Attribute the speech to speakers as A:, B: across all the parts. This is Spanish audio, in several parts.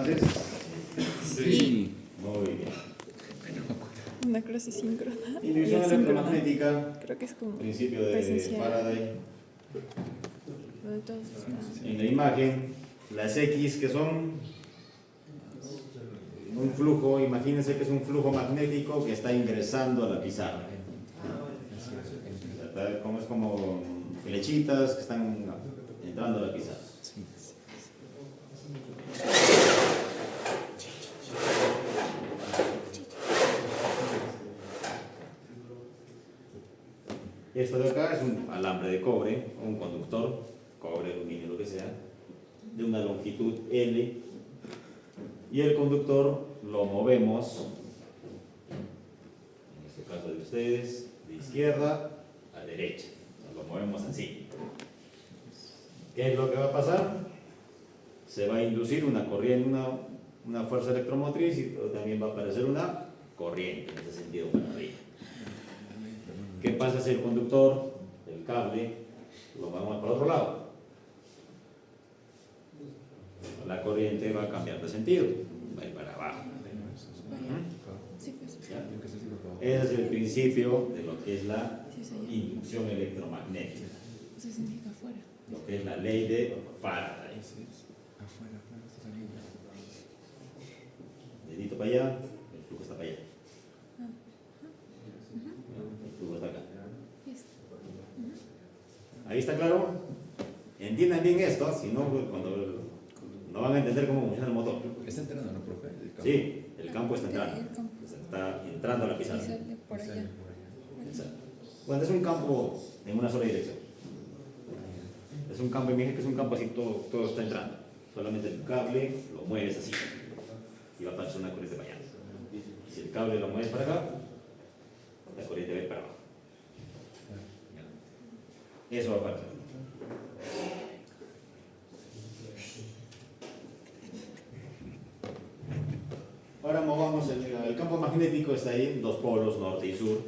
A: antes?
B: Sí.
A: Muy bien.
C: Una clase síncrona.
A: Inducción
C: y asíncrona.
A: electromagnética,
C: Creo que es como
A: principio de
C: presencial.
A: Faraday.
C: Donde todos están.
A: En la imagen, las X que son un flujo, imagínense que es un flujo magnético que está ingresando a la pizarra. Como es como flechitas que están entrando a la pizarra. Esto de acá es un alambre de cobre, un conductor, cobre, aluminio, lo que sea, de una longitud L, y el conductor lo movemos, en este caso de ustedes, de izquierda a derecha, lo movemos así. ¿Qué es lo que va a pasar? Se va a inducir una corriente, una fuerza electromotriz, y también va a aparecer una corriente, en ese sentido para arriba. ¿Qué pasa si el conductor, el cable, lo movemos para otro lado? La corriente va a cambiar de sentido, va a ir para abajo.
C: Sí, pues.
A: Ese es el principio de lo que es la inducción electromagnética,
C: Eso significa afuera.
A: lo que es la ley de Faraday. Dedito para allá, el flujo está para allá. El flujo está acá. ¿Ahí está claro? Entiendan bien esto, si no, cuando no van a entender cómo funciona el motor.
B: Está entrando, ¿no, profe? El campo.
A: Sí, el campo está entrando.
C: El campo.
A: Está entrando a la
C: Y
A: pizarra.
C: sale por allá.
A: Exacto. Cuando es un campo en una sola dirección. Es un campo, imagínate que es un campo así, todo está entrando. Solamente el cable lo mueves así. Y va a pasar una corriente para allá. Si el cable lo mueves para acá, la corriente va a ir para abajo. Eso va a pasar. Ahora movamos el campo magnético, está ahí en dos polos, norte y sur.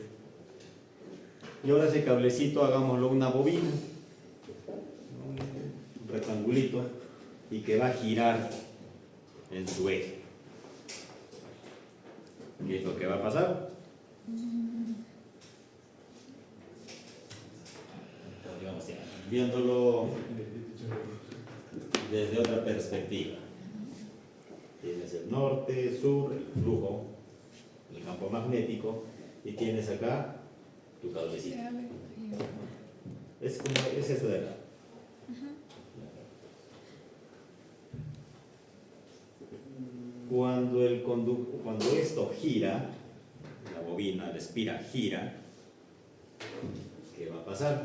A: Y ahora ese cablecito hagámoslo una bobina, un rectangulito, y que va a girar en su eje. ¿Qué es lo que va a pasar? Digamos, viéndolo desde otra perspectiva. Tienes el norte, sur, el flujo, el campo magnético, y tienes acá tu cablecito. Es esto de acá. Cuando esto gira, la bobina, la espira gira, ¿qué va a pasar?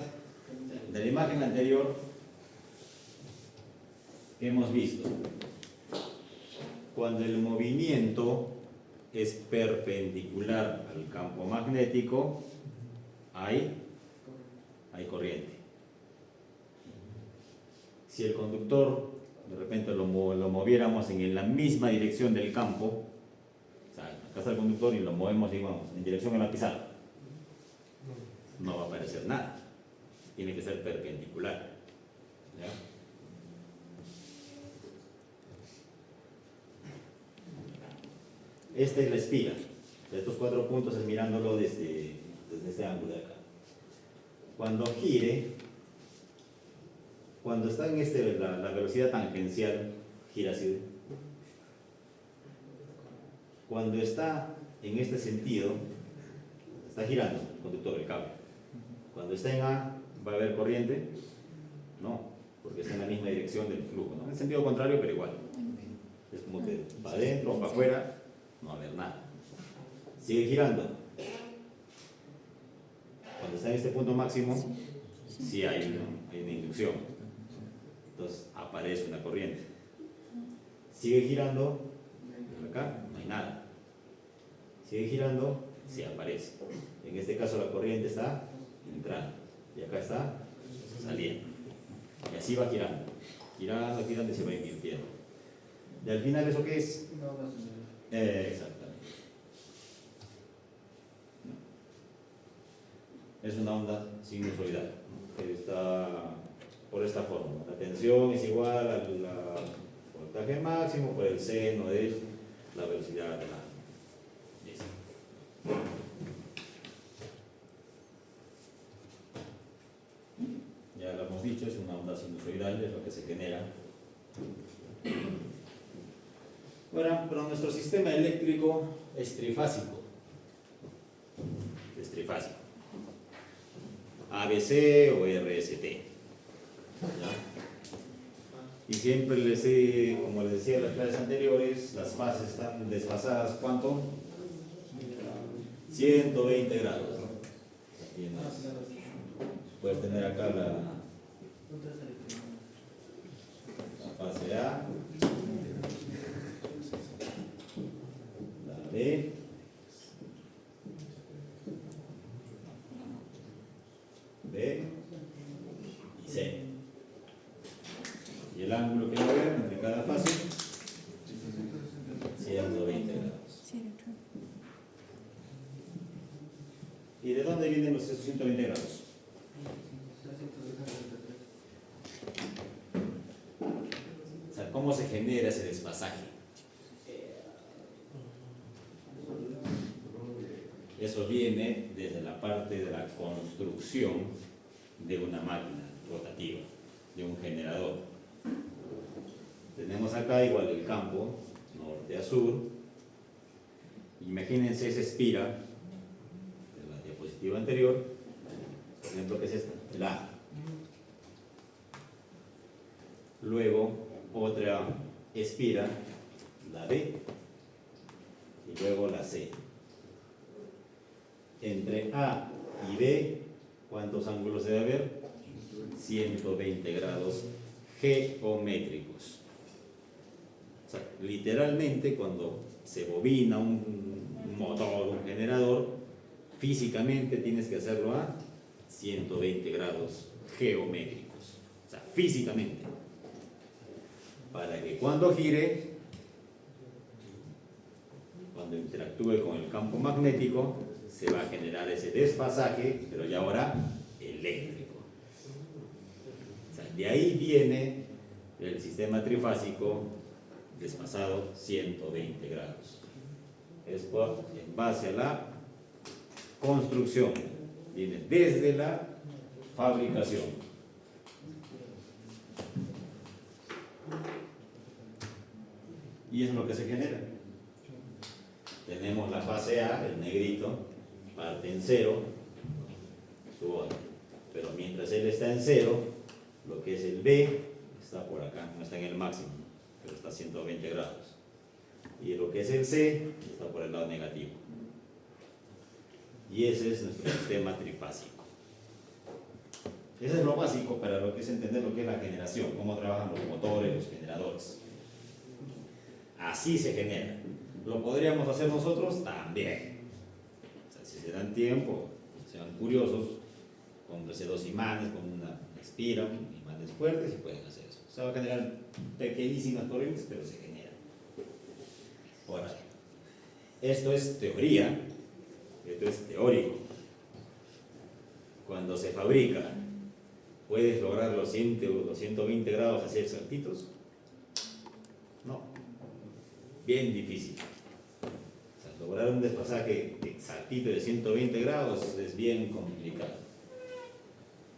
A: De la imagen anterior que hemos visto, cuando el movimiento es perpendicular al campo magnético, hay corriente. Si el conductor de repente lo moviéramos en la misma dirección del campo, o sea, acá está el conductor y lo movemos, digamos, en dirección a la pizarra, no va a aparecer nada. Tiene que ser perpendicular. ¿Ya? Esta es la espira. Estos 4 puntos es mirándolo desde este ángulo de acá. Cuando gire, cuando está en la velocidad tangencial, gira así. Cuando está en este sentido, está girando el conductor del cable. Cuando está en A, ¿va a haber corriente? No, porque está en la misma dirección del flujo, ¿no? En sentido contrario, pero igual. Es como que para adentro o para afuera, no va a haber nada. Sigue girando. Cuando está en este punto máximo, sí hay una inducción. Entonces aparece una corriente. Sigue girando, acá no hay nada. Sigue girando, sí aparece. En este caso la corriente está entrando y acá está saliendo. Y así va girando. Girando, girando y se va invirtiendo. Y al final, ¿eso qué es? Exactamente. Es una onda sinusoidal, que está por esta forma. La tensión es igual a la voltaje desfasaje máximo por el seno de la velocidad de la S. Ya lo hemos dicho, es una onda sinusoidal, es lo que se genera. Bueno, pero nuestro sistema eléctrico es trifásico. Es trifásico. ABC o RST. ¿Ya? Y siempre como les decía en las clases anteriores, las fases están desfasadas, ¿cuánto? 120 grados. ¿No? Puedes tener acá la fase A, la B, B y C. Y el ángulo que va a haber entre cada fase, 120 grados. ¿Y de dónde vienen los 120 grados? O sea, ¿cómo se genera ese desfasaje? Eso viene desde la parte de la construcción de una máquina rotativa, de un generador. Tenemos acá igual el campo, norte a sur. Imagínense esa espira de la diapositiva anterior, por ejemplo, que es esta, el A. Luego otra espira, la B, y luego la C. Entre A y B, ¿cuántos ángulos debe haber? 120 grados geométricos. O sea, literalmente cuando se bobina un motor, un generador, físicamente tienes que hacerlo a 120 grados geométricos. O sea, físicamente. Para que cuando gire, cuando interactúe con el campo magnético, se va a generar ese desfasaje, pero ya ahora eléctrico. O sea, de ahí viene el sistema trifásico desfasado 120 grados. Es en base a la construcción, viene desde la fabricación. Y es lo que se genera. Tenemos la fase A, el negrito, parte en cero, su onda. Pero mientras él está en cero, lo que es el B está por acá, no está en el máximo, pero está a 120 grados. Y lo que es el C está por el lado negativo. Y ese es nuestro sistema trifásico. Ese es lo básico para lo que es entender lo que es la generación, cómo trabajan los motores, los generadores. Así se genera. ¿Lo podríamos hacer nosotros? También. O sea, si se dan tiempo, sean curiosos, cómprense dos imanes con una espira, imanes fuertes y pueden hacer eso. Se va a generar pequeñísimas corrientes, pero se genera. Ahora, esto es teoría, esto es teórico. Cuando se fabrica, ¿puedes lograr los 120 grados así exactitos? No. Bien difícil. O sea, lograr un desfasaje exactito de 120 grados es bien complicado.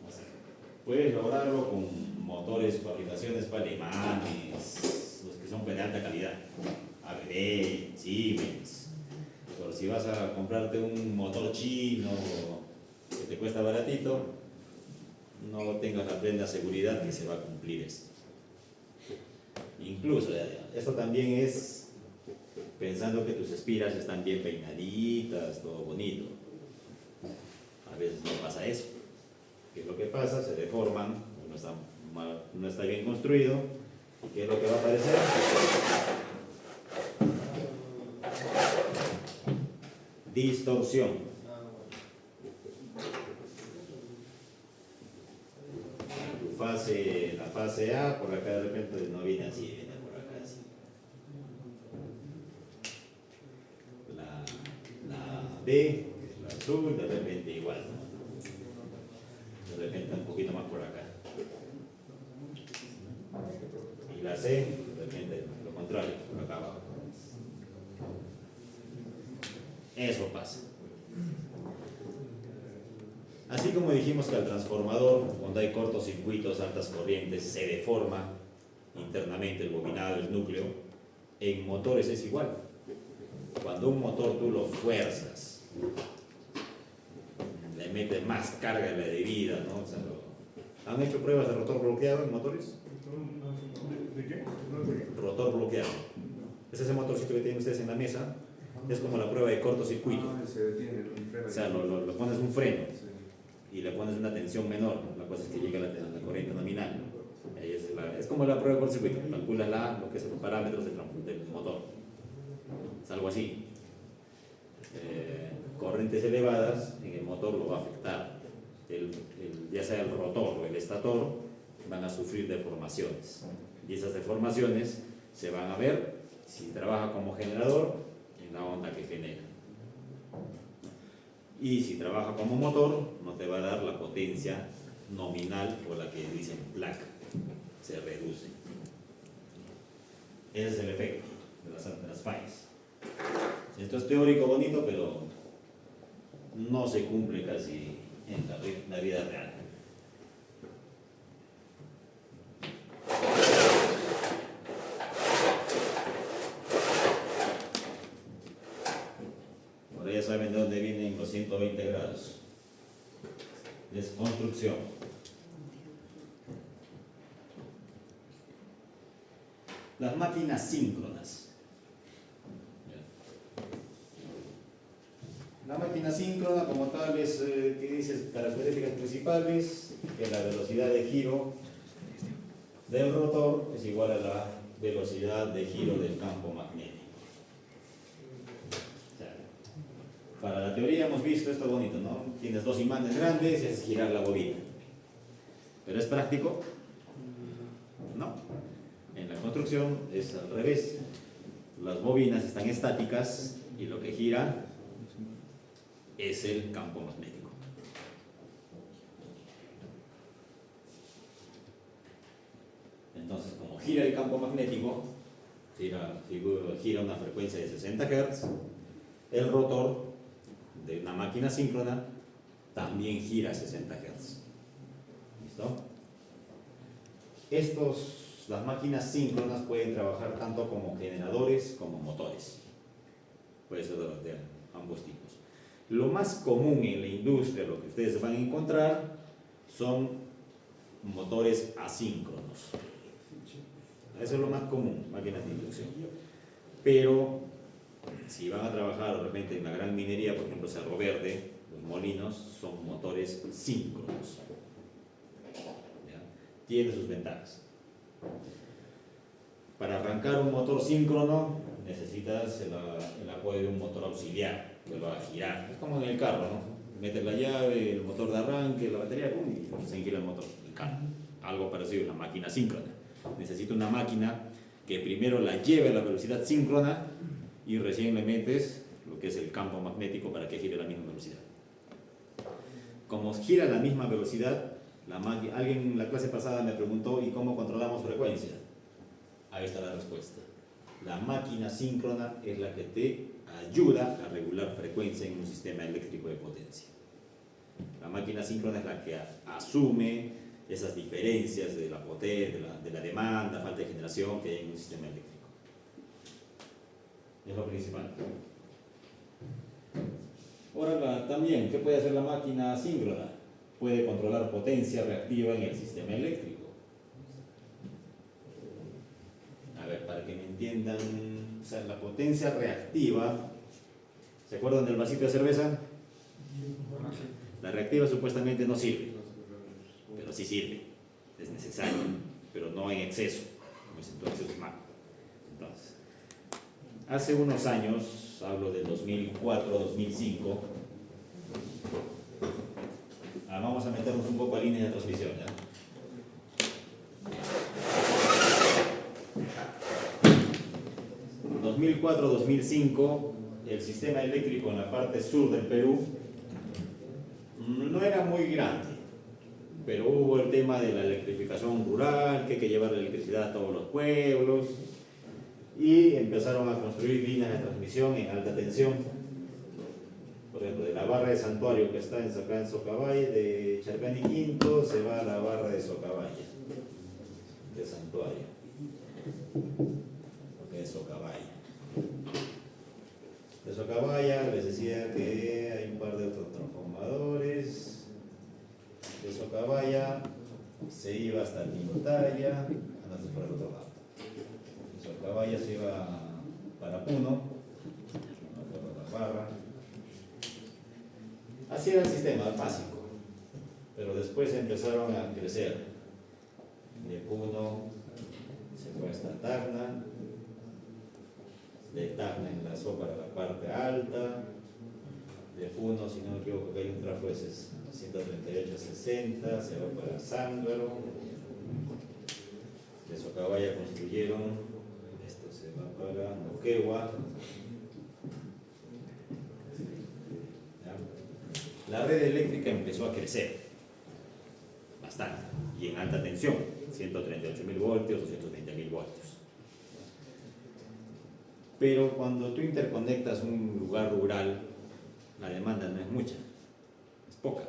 A: O sea, puedes lograrlo con motores, fabricaciones alemanes, los que son de alta calidad, ABB, Siemens. Pero si vas a comprarte un motor chino que te cuesta baratito, no tengas la plena seguridad que se va a cumplir esto. Incluso, esto también es pensando que tus espiras están bien peinaditas, todo bonito. A veces no pasa eso. ¿Qué es lo que pasa? Se deforman, no está bien construido. ¿Y qué es lo que va a aparecer? Distorsión. La fase A, por acá de repente no viene así, viene por acá así. La B, la azul, de repente igual, ¿no? De repente un poquito más por acá. Y la C, de exactamente lo contrario, por acá abajo. Eso pasa. Así como dijimos que al transformador, cuando hay cortocircuitos, altas corrientes, se deforma internamente el bobinado, el núcleo, en motores es igual. Cuando un motor tú lo fuerzas, le metes más carga de la debida, ¿no? O sea, ¿han hecho pruebas de rotor bloqueado en motores?
D: ¿De qué?
A: Rotor bloqueado. Es ese motorcito que tienen ustedes en la mesa, es como la prueba de cortocircuito.
D: Se detiene,
A: O sea, lo pones un freno y le pones una tensión menor, la cosa es que llega la corriente nominal. Ahí es como la prueba de cortocircuito, calculas lo que son los parámetros del motor. Es algo así. Corrientes elevadas en el motor lo va a afectar. Ya sea el rotor o el estator van a sufrir deformaciones. Y esas deformaciones se van a ver si trabaja como generador en la onda que genera. Y si trabaja como motor, no te va a dar la potencia nominal o la que dicen placa. Se reduce. Ese es el efecto de las fallas. Esto es teórico bonito, pero no se cumple casi en la vida real. Ahora ya saben de dónde vienen los 120 grados. Es construcción. Las máquinas síncronas. La máquina síncrona como tal es, ¿qué dice? Características principales, que la velocidad de giro del rotor es igual a la velocidad de giro del campo magnético. O sea, para la teoría hemos visto esto bonito, ¿no? Tienes dos imanes grandes y haces girar la bobina. ¿Pero es práctico? No. En la construcción es al revés. Las bobinas están estáticas y lo que gira es el campo magnético. Entonces, como gira el campo magnético, gira una frecuencia de 60 Hz, el rotor de una máquina síncrona también gira a 60 Hz. ¿Listo? Las máquinas síncronas pueden trabajar tanto como generadores como motores. Puede ser de ambos tipos. Lo más común en la industria, lo que ustedes van a encontrar, son motores asíncronos. Eso es lo más común, máquinas de inducción. Pero si van a trabajar de repente en la gran minería, por ejemplo Cerro Verde, los molinos son motores síncronos. ¿Ya? Tiene sus ventajas. Para arrancar un motor síncrono necesitas el apoyo de un motor auxiliar que lo va a girar. Es como en el carro, ¿no? Metes la llave, el motor de arranque, la batería, y se gira el motor, el carro. Algo parecido a una máquina síncrona. Necesito una máquina que primero la lleve a la velocidad síncrona y recién le metes lo que es el campo magnético para que gire a la misma velocidad. Como gira a la misma velocidad, alguien en la clase pasada me preguntó, ¿y cómo controlamos frecuencia? Ahí está la respuesta. La máquina síncrona es la que te ayuda a regular frecuencia en un sistema eléctrico de potencia. La máquina síncrona es la que asume esas diferencias de la potencia, de la demanda, falta de generación que hay en un sistema eléctrico. Es lo principal. Ahora también, ¿qué puede hacer la máquina síncrona? Puede controlar potencia reactiva en el sistema eléctrico. A ver, para que me entiendan, o sea, la potencia reactiva, ¿se acuerdan del vasito de cerveza? La reactiva supuestamente no sirve, pero sí sirve, es necesario, pero no en exceso, como es entonces malo. Entonces, hace unos años, hablo del 2004, 2005, vamos a meternos un poco a líneas de transmisión, ¿ya? 2004-2005, el sistema eléctrico en la parte sur del Perú no era muy grande, pero hubo el tema de la electrificación rural, que hay que llevar la electricidad a todos los pueblos, y empezaron a construir líneas de transmisión en alta tensión. Por ejemplo, de la barra de Santuario que está acá en Socabaya, de Charcani Quinto, se va a la barra de Socabaya, de Santuario, porque es Socabaya. De Socabaya les decía que hay un par de otros transformadores. De Socabaya se iba hasta Tintaya, andas por el otro lado. De Socabaya se iba para Puno, por la barra. Así era el sistema básico, pero después empezaron a crecer. De Puno se fue hasta Tacna, de Tacna enlazó para la parte alta, de Puno, si no me equivoco, que hay un trafo de 138-60, se va para Zángaro, de Socabaya construyeron, esto se va para Moquegua. La red eléctrica empezó a crecer bastante y en alta tensión, 138.000 voltios, 220.000 voltios. Pero cuando tú interconectas un lugar rural, la demanda no es mucha, es poca,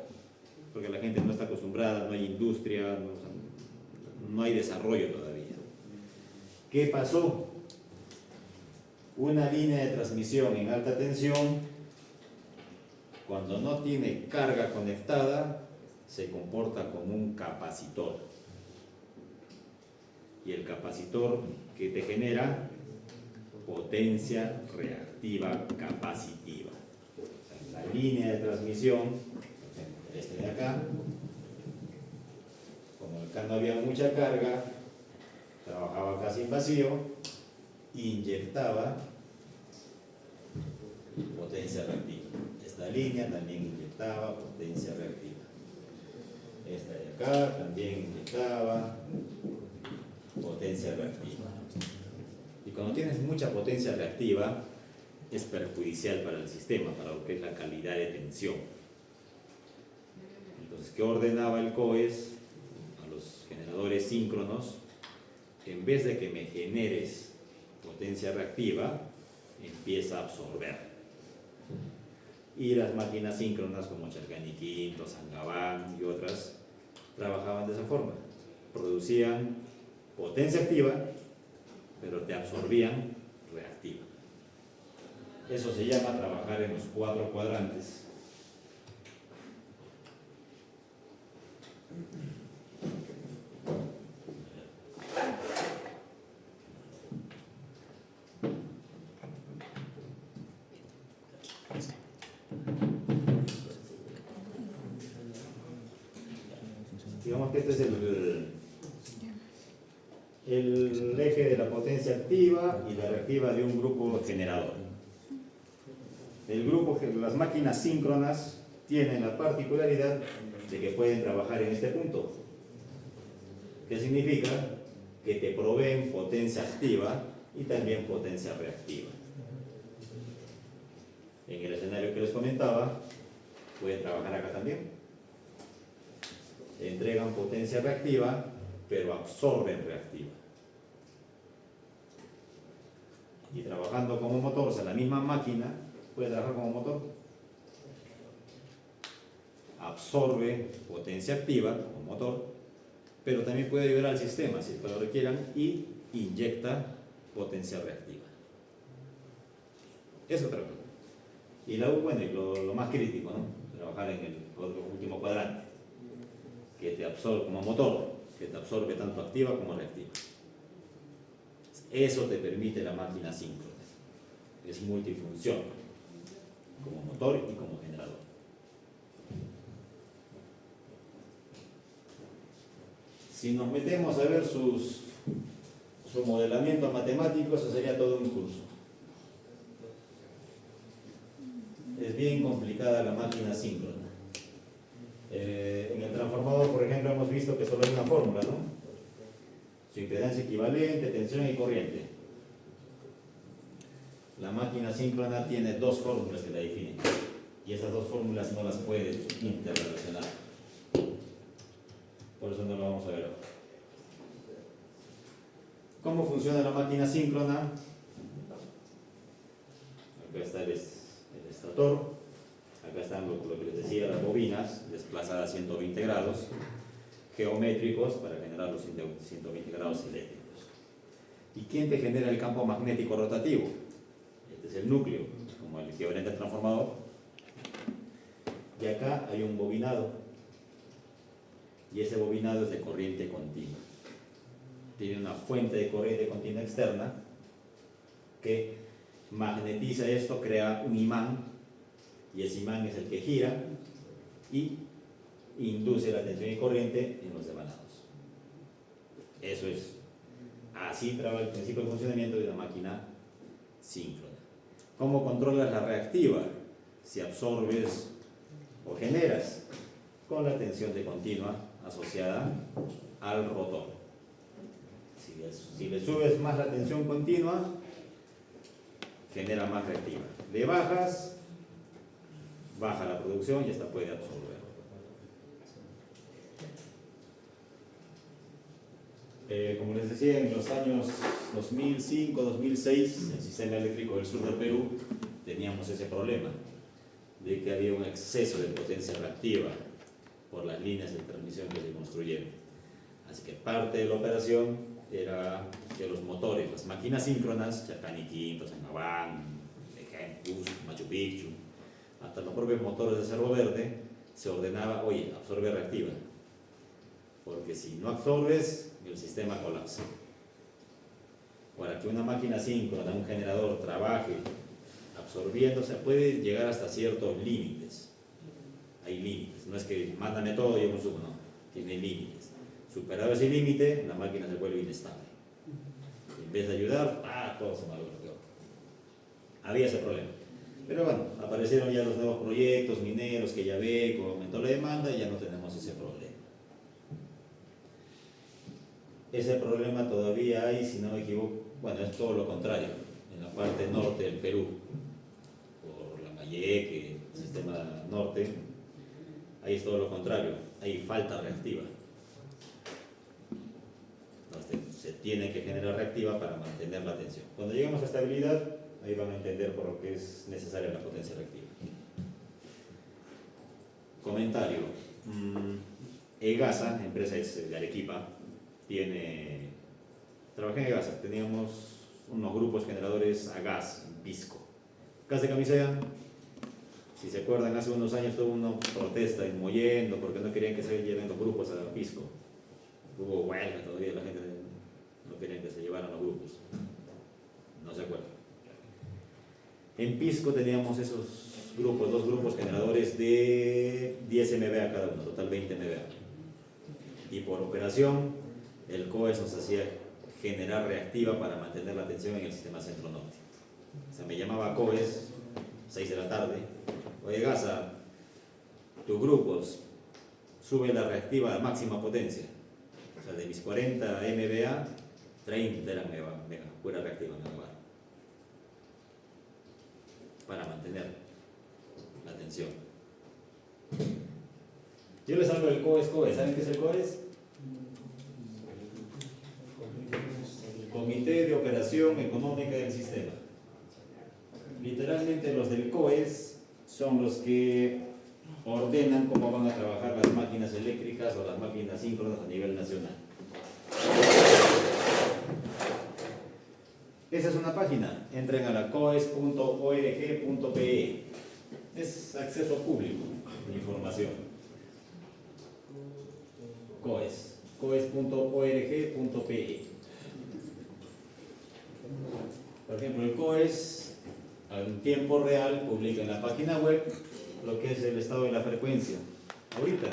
A: porque la gente no está acostumbrada, no hay industria, no hay desarrollo todavía. ¿Qué pasó? Una línea de transmisión en alta tensión, cuando no tiene carga conectada, se comporta como un capacitor. Y el capacitor que te genera potencia reactiva capacitiva. O sea, la línea de transmisión, este de acá, como acá no había mucha carga, trabajaba casi en vacío, inyectaba potencia reactiva. Esta línea también inyectaba potencia reactiva. Esta de acá también inyectaba potencia reactiva. Y cuando tienes mucha potencia reactiva, es perjudicial para el sistema, para lo que es la calidad de tensión. Entonces, ¿qué ordenaba el COES a los generadores síncronos? En vez de que me generes potencia reactiva, empieza a absorber. Y las máquinas síncronas como Charcani Quinto, Sangabán y otras trabajaban de esa forma. Producían potencia activa, pero te absorbían reactiva. Eso se llama trabajar en los 4 cuadrantes. Digamos que este es el eje de la potencia activa y la reactiva de un grupo generador. Las máquinas síncronas tienen la particularidad de que pueden trabajar en este punto. ¿Qué significa? Que te proveen potencia activa y también potencia reactiva. En el escenario que les comentaba, pueden trabajar acá también. Entregan potencia reactiva, pero absorben reactiva. Y trabajando como motor, o sea, la misma máquina puede trabajar como motor. Absorbe potencia activa como motor, pero también puede ayudar al sistema si lo requieran y inyecta potencia reactiva. Eso trabaja. Y lo más crítico, ¿no? Trabajar en el último cuadrante, que te absorbe como motor, que te absorbe tanto activa como reactiva. Eso te permite la máquina síncrona. Es multifunción, como motor y como generador. Si nos metemos a ver su modelamiento matemático, eso sería todo un curso. Es bien complicada la máquina síncrona. En el transformador, por ejemplo, hemos visto que solo hay una fórmula, ¿no? Su impedancia equivalente, tensión y corriente. La máquina síncrona tiene 2 fórmulas que la definen. Y esas 2 fórmulas no las puede interrelacionar. Por eso no lo vamos a ver ahora. ¿Cómo funciona la máquina síncrona? Acá está el estator, acá están lo que les decía, las bobinas desplazadas a 120 grados, geométricos para generar los 120 grados eléctricos. ¿Y quién te genera el campo magnético rotativo? Este es el núcleo, como el equivalente al transformador. Y acá hay un bobinado, y ese bobinado es de corriente continua. Tiene una fuente de corriente continua externa que magnetiza esto, crea un imán, y ese imán es el que gira y induce la tensión y corriente en los devanados. Eso es, así trabaja el principio de funcionamiento de una máquina síncrona. ¿Cómo controlas la reactiva? Si absorbes o generas con la tensión de continua asociada al rotor. Si le subes más la tensión continua, genera más reactiva. Le bajas, baja la producción y esta puede absorber. Como les decía, en los años 2005-2006, el sistema eléctrico del sur del Perú teníamos ese problema de que había un exceso de potencia reactiva por las líneas de transmisión que se construyeron. Así que parte de la operación era que los motores, las máquinas síncronas, Chacaniquinto, Sangabán, Cusco, Machu Picchu, hasta los propios motores de Cerro Verde, se ordenaba, oye, absorbe reactiva, porque si no absorbes, el sistema colapsa. Para que una máquina síncrona, un generador, trabaje absorbiendo, se puede llegar hasta ciertos límites. Hay límites, no es que mándame todo y yo consumo, no, tiene límites. Superado ese límite, la máquina se vuelve inestable. En vez de ayudar, todo se malogró. Había ese problema. Pero bueno, aparecieron ya los nuevos proyectos mineros que ya ve, como aumentó la demanda y ya no tenemos ese problema. Ese problema todavía hay, si no me equivoco, bueno, es todo lo contrario, en la parte norte del Perú, por Lambayeque, el sistema norte, ahí es todo lo contrario, hay falta reactiva. Entonces, se tiene que generar reactiva para mantener la tensión. Cuando llegamos a estabilidad, ahí van a entender por lo que es necesaria la potencia reactiva. Comentario. EGASA, empresa de Arequipa, trabajé en EGASA, teníamos unos grupos generadores a gas en Pisco. Gas de Camisea, si se acuerdan, hace unos años tuvo una protesta en Mollendo porque no querían que se lleven los grupos a Pisco. Hubo huelga todavía, la gente no quería que se llevaran los grupos. No se acuerdan. En Pisco teníamos esos grupos, dos grupos generadores de 10 MVA cada uno, total 20 MVA. Y por operación, el COES nos hacía generar reactiva para mantener la tensión en el sistema centro-norte. O sea, me llamaba COES, 6 de la tarde, oye Gasa, tus grupos, sube la reactiva a máxima potencia. O sea, de mis 40 MVA, 30 eran mega, pura reactiva megabar. Para mantener la tensión. Yo les hablo del COES. ¿Saben qué es el COES? Comité de Operación Económica del Sistema. Literalmente los del COES son los que ordenan cómo van a trabajar las máquinas eléctricas o las máquinas síncronas a nivel nacional. Esa es una página, entren a la coes.org.pe. Es acceso público de información. coes.org.pe. Por ejemplo, el COES en tiempo real publica en la página web lo que es el estado de la frecuencia. Ahorita,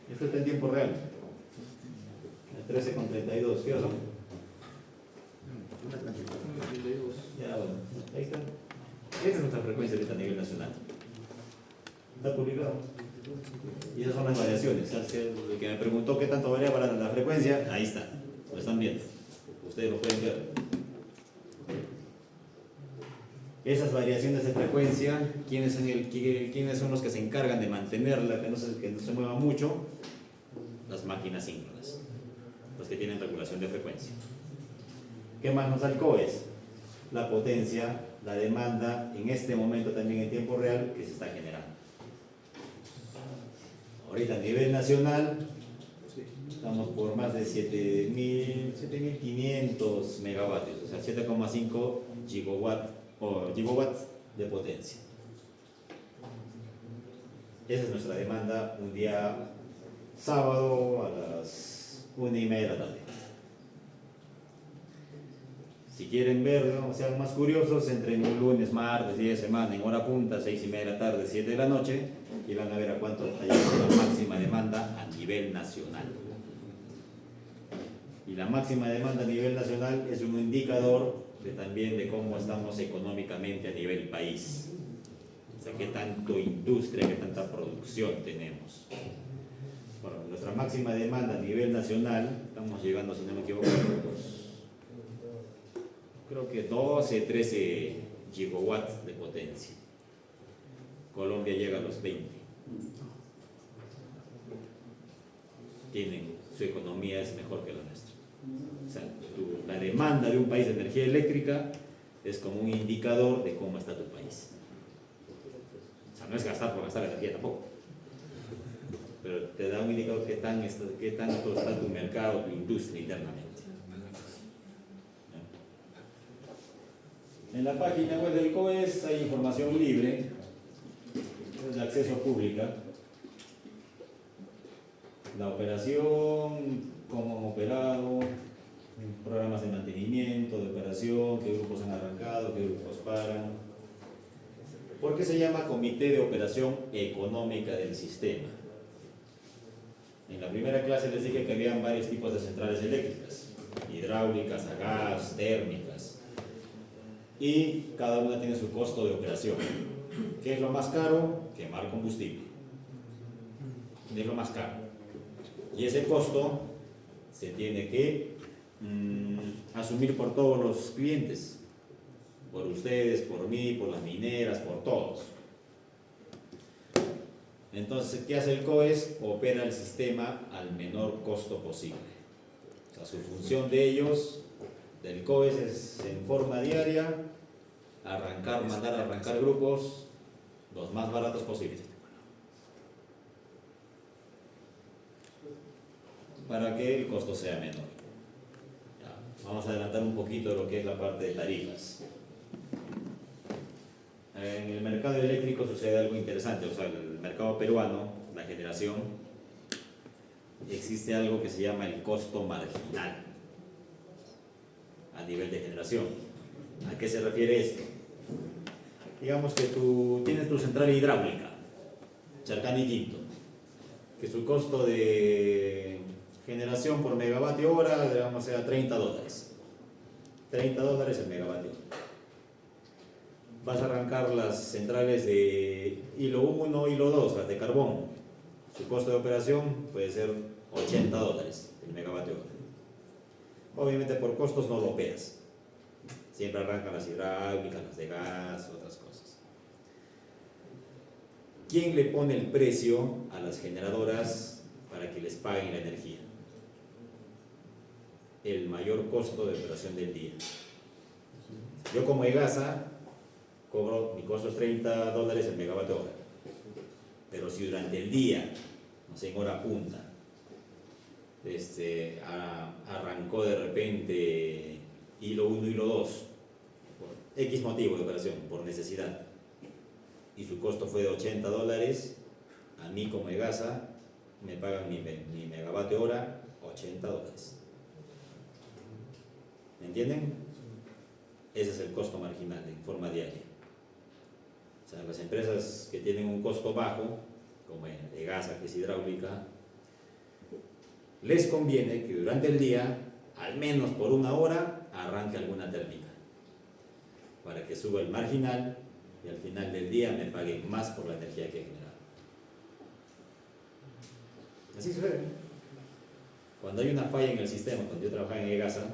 A: esto está en tiempo real. El 13:32, ¿qué hora son? Ya, bueno, ahí está. Esta es nuestra frecuencia ahorita a nivel nacional. Está publicado. Y esas son las variaciones. El que me preguntó qué tanto varía para la frecuencia, ahí está. Lo están viendo. Ustedes lo pueden ver. Esas variaciones de frecuencia, ¿quiénes son los que se encargan de mantenerla, que no se mueva mucho? Las máquinas síncronas, los que tienen regulación de frecuencia. ¿Qué más nos da el COES? la potencia, la demanda en este momento también en tiempo real que se está generando. Ahorita a nivel nacional estamos por más de 7.500 megavatios, o sea 7,5 gigawatts de potencia. Esa es nuestra demanda un día sábado a las 1:30 de la tarde. Si quieren ver, ¿no?, sean más curiosos, entren un lunes, martes, día de semana, en hora punta, 6:30 de la tarde, 7 de la noche, y van a ver a cuánto está llegando la máxima demanda a nivel nacional. Y la máxima demanda a nivel nacional es un indicador también de cómo estamos económicamente a nivel país. O sea, qué tanto industria, qué tanta producción tenemos. Bueno, nuestra máxima demanda a nivel nacional, estamos llegando, si no me equivoco, creo que 12, 13 gigawatts de potencia. Colombia llega a los 20. Su economía es mejor que la nuestra. O sea, la demanda de un país de energía eléctrica es como un indicador de cómo está tu país. O sea, no es gastar por gastar energía tampoco, pero te da un indicador de qué tanto está tu mercado, tu industria internamente. En la página web del COES hay información libre, es de acceso pública. La operación, cómo han operado, programas de mantenimiento, de operación, qué grupos han arrancado, qué grupos paran. ¿Por qué se llama Comité de Operación Económica del Sistema? En la primera clase les dije que habían varios tipos de centrales eléctricas, hidráulicas, a gas, térmicas, y cada una tiene su costo de operación. ¿Qué es lo más caro? Quemar combustible. Es lo más caro. Y ese costo se tiene que asumir por todos los clientes, por ustedes, por mí, por las mineras, por todos. Entonces, ¿qué hace el COES? Opera el sistema al menor costo posible. O sea, su función de ellos, del COES, es en forma diaria mandar a arrancar grupos los más baratos posibles, para que el costo sea menor. Ya, vamos a adelantar un poquito de lo que es la parte de tarifas. En el mercado eléctrico sucede algo interesante, o sea, el mercado peruano, la generación, existe algo que se llama el costo marginal a nivel de generación. ¿A qué se refiere esto? Digamos que tú tienes tu central hidráulica, Charcán y Quinto, que su costo de generación por megavatio hora, digamos, sea $30. $30 el megavatio. Vas a arrancar las centrales de hilo 1, hilo 2, las de carbón. Su costo de operación puede ser $80 el megavatio hora. Obviamente por costos no lo operas. Siempre arrancan las hidráulicas, las de gas, otras cosas. ¿Quién le pone el precio a las generadoras para que les paguen la energía? El mayor costo de operación del día. Yo como EGASA cobro, mi costo es $30 el megavatio hora. Pero si durante el día, no sé, en hora punta, arrancó de repente hilo 1, hilo 2, por X motivo de operación, por necesidad, y su costo fue de $80, a mí como EGASA me pagan mi megavatio hora $80. ¿Me entienden? Ese es el costo marginal en forma diaria. O sea, las empresas que tienen un costo bajo, como EGASA, que es hidráulica, les conviene que durante el día, al menos por una hora, arranque alguna térmica, para que suba el marginal y al final del día me paguen más por la energía que he generado. Así sucede. Cuando hay una falla en el sistema, cuando yo trabajaba en EGASA,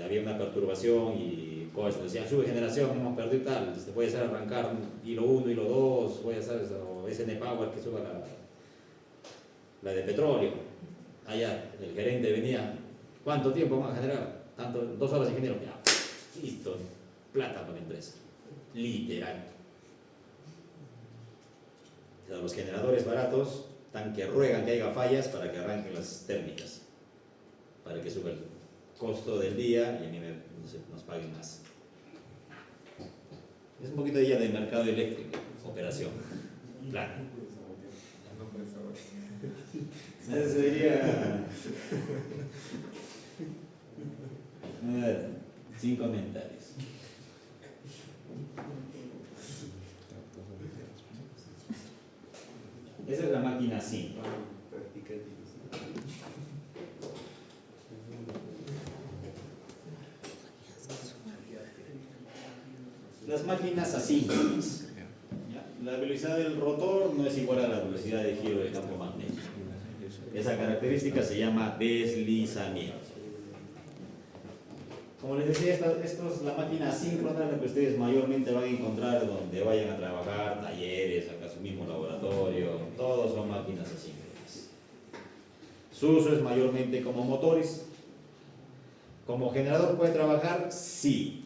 A: había una perturbación y COES decía, sube generación, hemos perdido tal, puede ser arrancar hilo 1, hilo 2, puede ser SN Power que suba la de petróleo. Allá el gerente venía, ¿cuánto tiempo van a generar? Tanto, 2 horas, ingeniero. Ya, Listo, plata para la empresa, literal. O sea, los generadores baratos están que ruegan que haya fallas para que arranquen las térmicas, para que suba el costo del día y a mí nos paguen más. Es un poquito ya de mercado eléctrico, operación, plata. Eso sería... Sin comentarios. Esa es la máquina 5. Las máquinas asíncronas. La velocidad del rotor no es igual a la velocidad de giro del campo magnético. Esa característica se llama deslizamiento. Como les decía, esto es la máquina asíncrona, la que ustedes mayormente van a encontrar donde vayan a trabajar, talleres, acá su mismo laboratorio, todos son máquinas asíncronas. Su uso es mayormente como motores. ¿Como generador puede trabajar? Sí,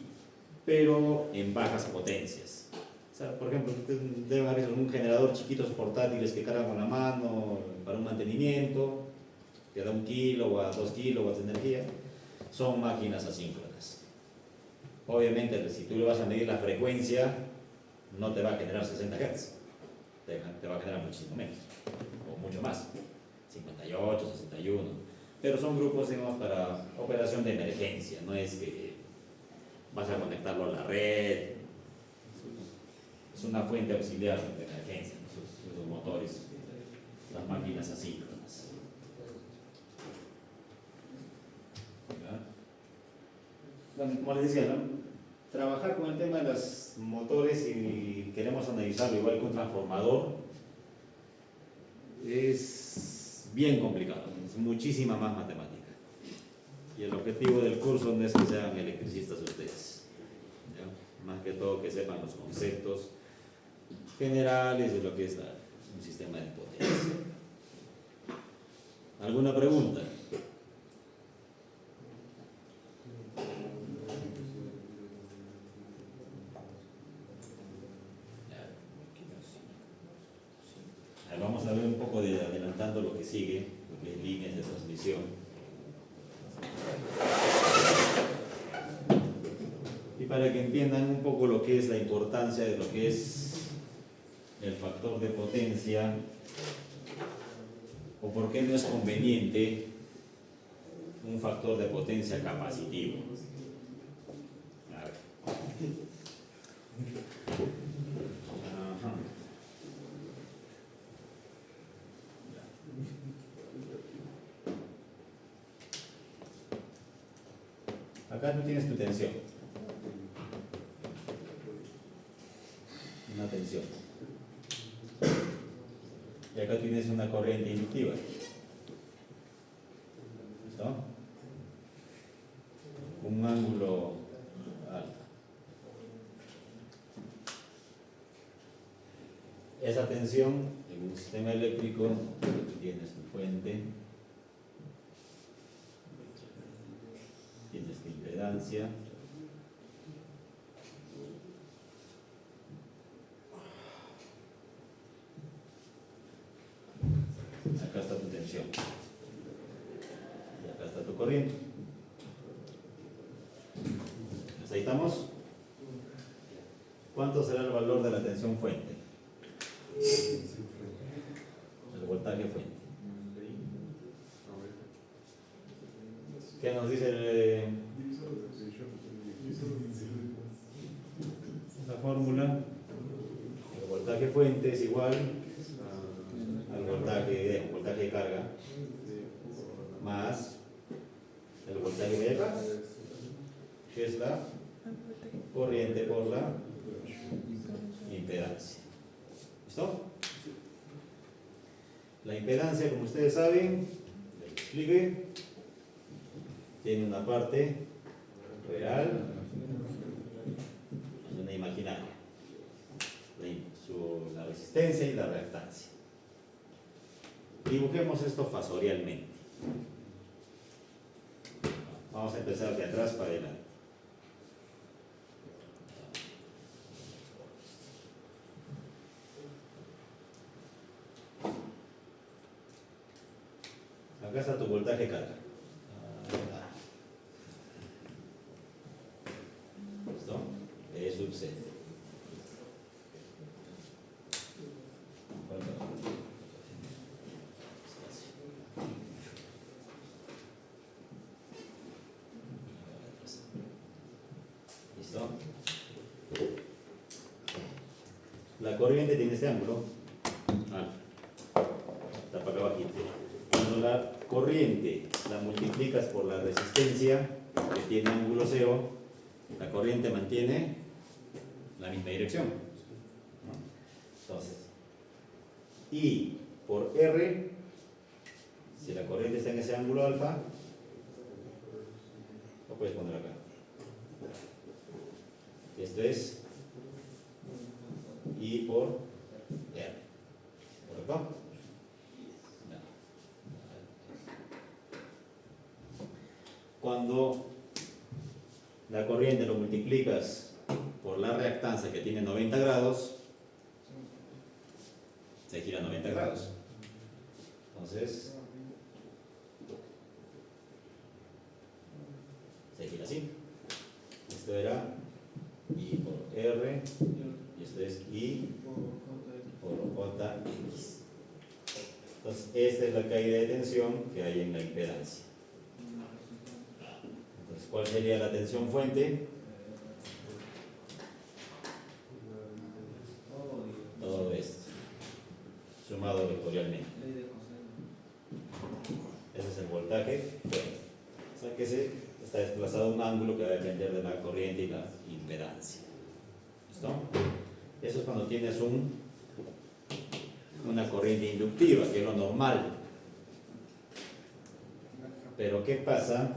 A: pero en bajas potencias. O sea, por ejemplo, ustedes deben haber un generador chiquitos portátiles que cargan con la mano para un mantenimiento, que da 1 kilowatt, 2 kilowatts de energía. Son máquinas asíncronas. Obviamente, si tú le vas a medir la frecuencia, no te va a generar 60 Hz, te va a generar muchísimo menos, o mucho más, 58, 61. Pero son grupos, digamos, para operación de emergencia, no es que vas a conectarlo a la red, es una fuente auxiliar de emergencia, esos motores, las máquinas asíncronas. Bueno, como les decía, ¿no? Trabajar con el tema de los motores y queremos analizarlo igual que un transformador es bien complicado, es muchísima más matemática. Y el objetivo del curso no es que sean electricistas ustedes, ¿ya? Más que todo que sepan los conceptos generales de lo que es un sistema de potencia. ¿Alguna pregunta? Vamos a ver un poco adelantando lo que sigue, lo que es líneas de transmisión. Y para que entiendan un poco lo que es la importancia de lo que es el factor de potencia, o por qué no es conveniente un factor de potencia capacitivo. A ver. Ajá. Acá tú tienes tu tensión. Una tensión. Y acá tienes una corriente inductiva. ¿Listo? Un ángulo alfa. Esa tensión en un sistema eléctrico, tú tienes tu fuente, tienes tu impedancia, acá está tu tensión y acá está tu corriente. ¿Hasta ahí estamos? ¿Cuánto será el valor de la tensión fuente? El voltaje fuente. ¿Qué nos dice la fórmula? El voltaje fuente es igual al voltaje de carga más el voltaje de acá, que es la corriente por la impedancia. ¿Listo? La impedancia, como ustedes saben, les expliqué, tiene una parte real y una imaginaria, la resistencia y la reactancia. Dibujemos esto fasorialmente. Vamos a empezar de atrás para adelante. voltaje carga. ¿Listo? E sub C. ¿Listo? La corriente tiene este ángulo, alfa. Está para acá abajito. Cuando la corriente la multiplicas por la resistencia, que tiene ángulo cero, la corriente mantiene la misma dirección, ¿no? Entonces, I por R, si la corriente está en ese ángulo alfa, lo puedes poner acá. Esto es I por R. ¿Correcto? Cuando la corriente lo multiplicas por la reactancia que tiene 90 grados, se gira 90 grados. Entonces, se gira así. Esto era I por R y esto es I por JX. Entonces, esta es la caída de tensión que hay en la impedancia. Entonces, ¿cuál sería la tensión fuente? Todo esto, sumado vectorialmente. Ese es el voltaje fuente. O sea que se está desplazado a un ángulo que va a depender de la corriente y la impedancia. ¿Listo? Eso es cuando tienes una corriente inductiva, que es lo normal. Pero ¿qué pasa?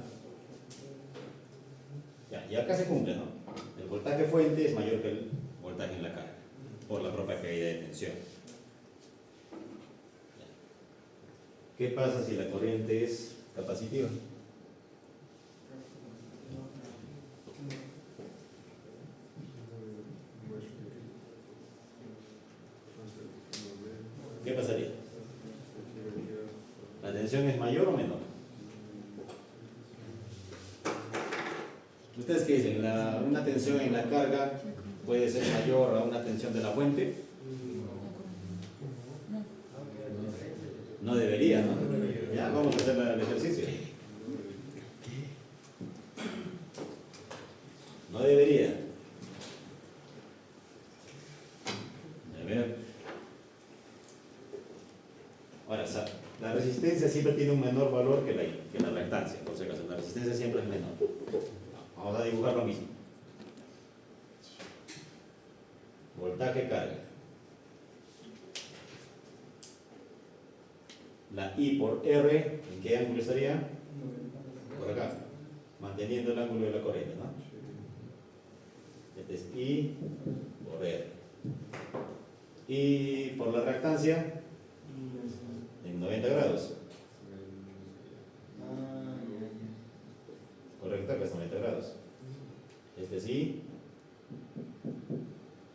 A: Y acá se cumple, ¿no? El voltaje fuente es mayor que el voltaje en la carga, por la propia caída de tensión. ¿Qué pasa si la corriente es capacitiva? ¿Qué pasaría? ¿La tensión es mayor o menor? ¿Ustedes qué dicen? ¿Una tensión en la carga puede ser mayor a una tensión de la fuente? No debería, ¿no? Ya, vamos a hacer el ejercicio. No debería. A ver. Ahora, la resistencia siempre tiene un menor valor que la reactancia, por si acaso. La resistencia siempre es menor. Vamos a dibujar lo mismo. Voltaje carga. La I por R, ¿en qué ángulo estaría? Por acá, manteniendo el ángulo de la corriente, ¿no? Este es I por R. Y por la reactancia, en 90 grados. Correcto, acá es 90 grados. Este es I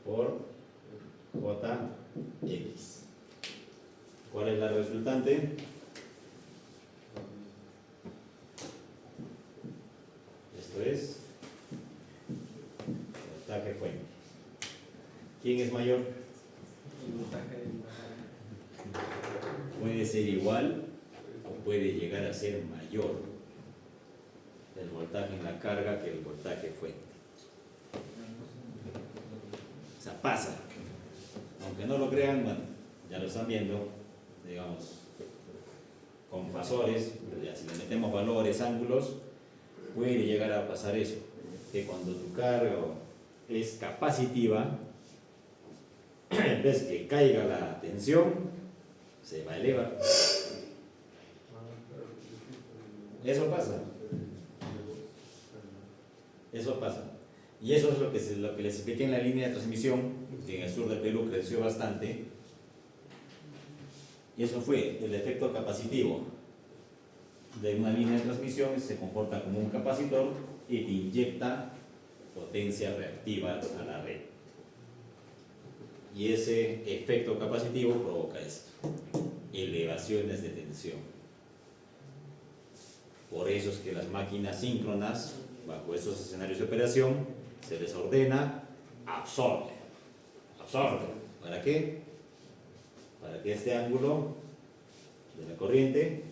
A: por JX. ¿Cuál es la resultante? Esto es voltaje fuente. ¿Quién es mayor? Puede ser igual o puede llegar a ser mayor el voltaje en la carga que el voltaje fuente. O sea, pasa. Aunque no lo crean, bueno, ya lo están viendo, digamos, con fasores, ya si le metemos valores, ángulos, puede llegar a pasar eso, que cuando tu carga es capacitiva, en vez que caiga la tensión, se va a elevar. Eso pasa. Eso pasa. Y eso es lo que les expliqué en la línea de transmisión, que en el sur del Perú creció bastante. Y eso fue el efecto capacitivo de una línea de transmisión. Se comporta como un capacitor y te inyecta potencia reactiva a la red. Y ese efecto capacitivo provoca esto, elevaciones de tensión. Por eso es que las máquinas síncronas, bajo esos escenarios de operación, se les ordena absorbe. Absorbe. ¿Para qué? Para que este ángulo de la corriente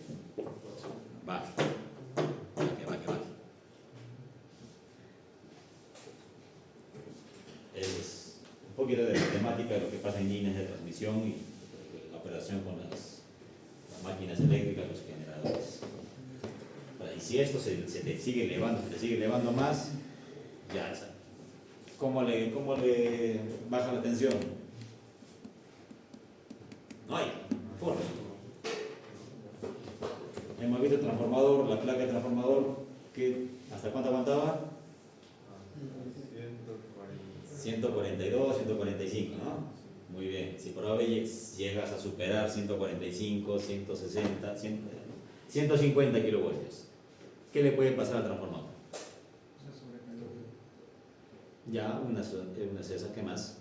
A: baje. Baje. Es un poquito de matemática de lo que pasa en líneas de transmisión y la operación con las máquinas eléctricas, los generadores. Y si esto se te sigue elevando más, ya está. ¿Cómo le baja la tensión? No hay forma. Hemos visto el transformador, la placa de transformador, que ¿hasta cuánto aguantaba? 142, 145, ¿no? Muy bien. Si por ahora llegas a superar 145, 160, 150 kilovoltios, ¿qué le puede pasar al transformador? Ya, una cesa, ¿qué más?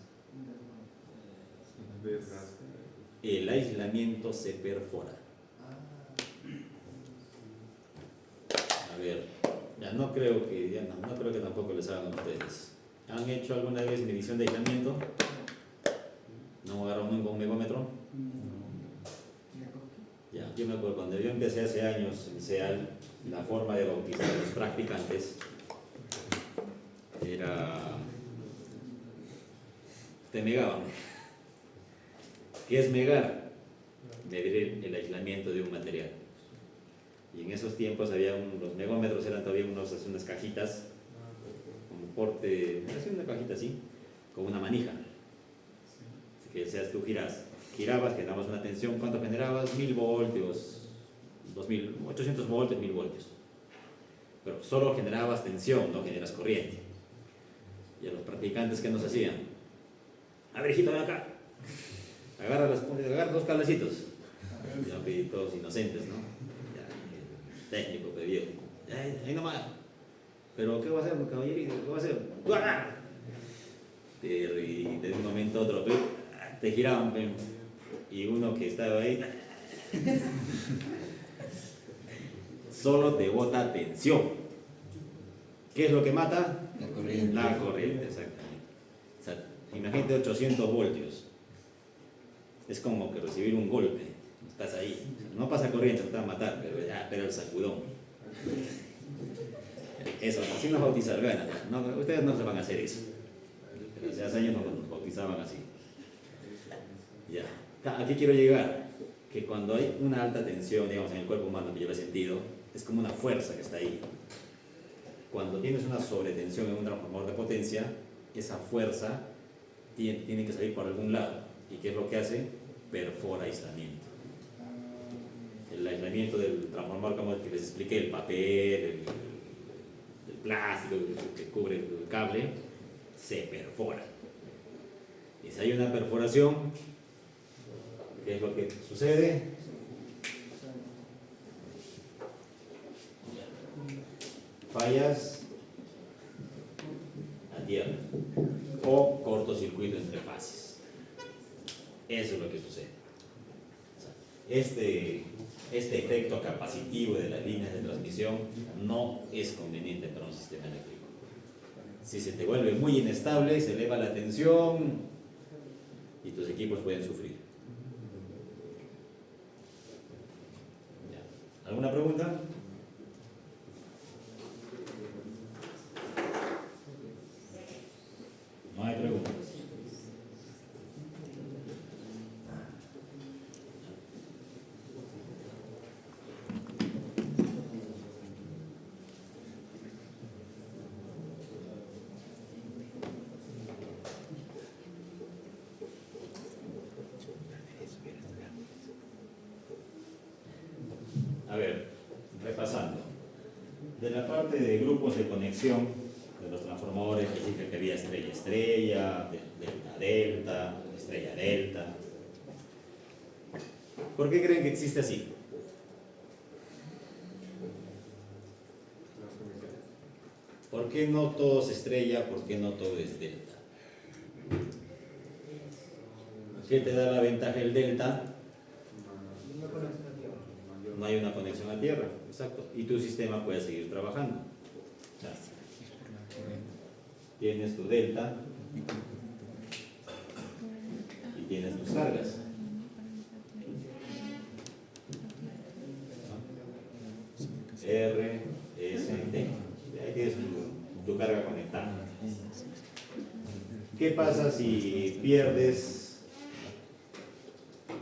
A: El aislamiento se perfora. A ver, no creo que tampoco les hagan a ustedes. ¿Han hecho alguna vez medición de aislamiento? ¿No agarraron un megómetro? Ya, yo me acuerdo cuando yo empecé hace años en SEAL, la forma de bautizar a los practicantes era: te megaban. ¿Qué es megar? Medir el aislamiento de un material. Y en esos tiempos los megómetros eran todavía unas cajitas, como porte, una cajita así, con una manija. Así que seas tú girabas, generabas una tensión, ¿cuánto generabas? 1000 voltios, 2800 voltios, 1000 voltios. Pero solo generabas tensión, no generas corriente. Y a los practicantes, ¿qué nos hacían? A ver, hijito, ven acá. Agarra dos cablecitos. Ya pedí todos inocentes, ¿no? Ya, técnico, pedí. Ahí nomás. Pero, ¿qué va a hacer, caballerito? ¿Qué va a hacer? Y de un momento a otro, te giraban, y uno que estaba ahí solo te bota tensión. ¿Qué es lo que mata?
B: La corriente.
A: La corriente, exactamente. O sea, imagínate 800 voltios. Es como que recibir un golpe. Estás ahí. No pasa corriente, te va a matar, pero el sacudón. Eso, así nos bautizaron. No, ustedes no se van a hacer eso. Pero hace años nos bautizaban así. Ya. ¿A qué quiero llegar? Que cuando hay una alta tensión, digamos, en el cuerpo humano, que yo lo he sentido, es como una fuerza que está ahí. Cuando tienes una sobretensión en un transformador de potencia, esa fuerza tiene que salir por algún lado. ¿Y qué es lo que hace? Perfora aislamiento. El aislamiento del transformador, como el que les expliqué, el papel, el plástico que cubre el cable, se perfora. Y si hay una perforación, ¿qué es lo que sucede? Fallas a tierra o cortocircuito entre fases. Eso es lo que sucede. Este efecto capacitivo de las líneas de transmisión no es conveniente para un sistema eléctrico. Si se te vuelve muy inestable, se eleva la tensión y tus equipos pueden sufrir. ¿Ya? ¿Alguna pregunta? No hay preguntas. A ver, repasando. De la parte de grupos de conexión de los transformadores, decir que había estrella, delta, estrella delta. ¿Por qué creen que existe así? ¿Por qué no todo es estrella? ¿Por qué no todo es delta? ¿Qué te da la ventaja el delta? no hay una conexión a tierra, exacto, y tu sistema puede seguir trabajando. O sea, tienes tu delta y tienes tus cargas. R, S, T. Ahí tienes tu carga conectada. ¿Qué pasa si pierdes,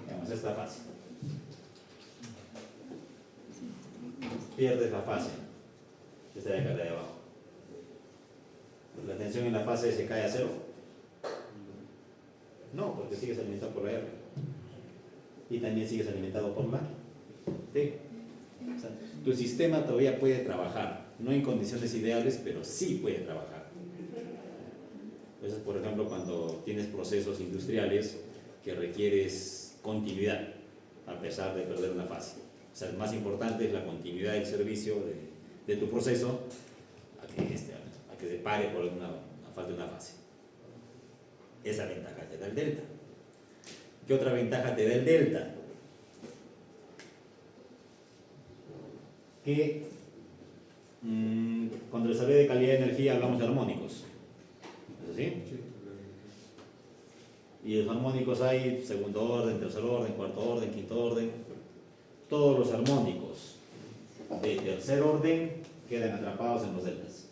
A: digamos, esta fase? Pierdes la fase, esta de acá de abajo. La tensión en la fase se cae a cero. No, porque sigues alimentado por la R. Y también sigues alimentado por la T. O sea, tu sistema todavía puede trabajar, no en condiciones ideales, pero sí puede trabajar. Entonces, por ejemplo, cuando tienes procesos industriales que requieres continuidad, a pesar de perder una fase. O sea, lo más importante es la continuidad del servicio de tu proceso a que se pare por una falta de una fase. Esa ventaja te da el delta. ¿Qué otra ventaja te da el delta? Que cuando les hablé de calidad de energía hablamos de armónicos. ¿Es así? Y los armónicos hay segundo orden, tercer orden, cuarto orden, quinto orden. Todos los armónicos de tercer orden quedan atrapados en los deltas.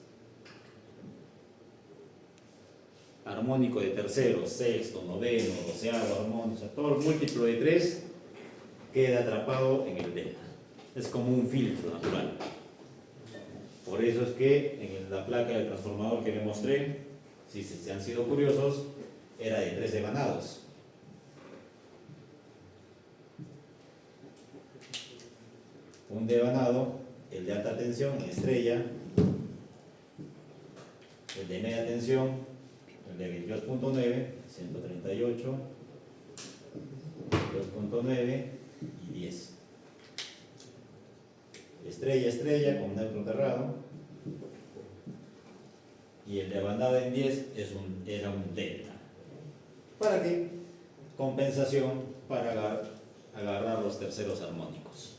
A: Armónico de tercero, sexto, noveno, doceavo armónico, o sea, todo el múltiplo de 3 queda atrapado en el delta. Es como un filtro natural. Por eso es que en la placa del transformador que le mostré, si se han sido curiosos, era de 3 devanados. Un devanado, el de alta tensión, estrella, el de media tensión, el de 22.9, 138, 2.9 y 10. Estrella, estrella, con neutro cerrado. Y el de bandada en 10 era un delta. ¿Para qué? Compensación para agarrar los terceros armónicos.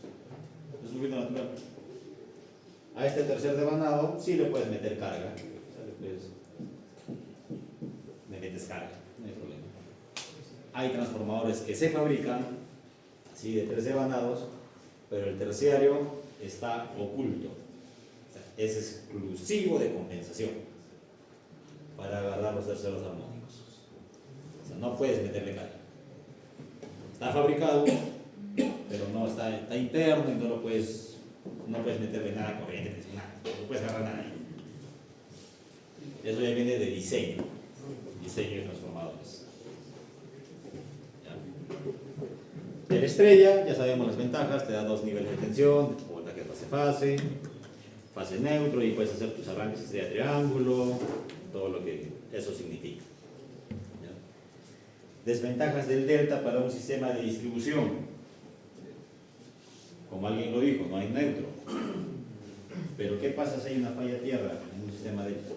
A: Es un filtro natural. A este tercer devanado sí le puedes meter carga. O sea, me metes carga, no hay problema. Hay transformadores que se fabrican así de 3 devanados, pero el terciario está oculto. O sea, es exclusivo de compensación para agarrar los terceros armónicos. O sea, no puedes meterle carga. Está fabricado, pero no está interno y no puedes meterle nada corriente, nada, no puedes agarrar nada ahí. Eso ya viene de diseño de transformadores. ¿Ya? De la estrella, ya sabemos las ventajas, te da 2 niveles de tensión, voltaje fase neutro, y puedes hacer tus arranques estrella triángulo, todo lo que eso significa. ¿Ya? Desventajas del delta para un sistema de distribución. Como alguien lo dijo, no hay neutro. Pero ¿qué pasa si hay una falla tierra en un sistema delta?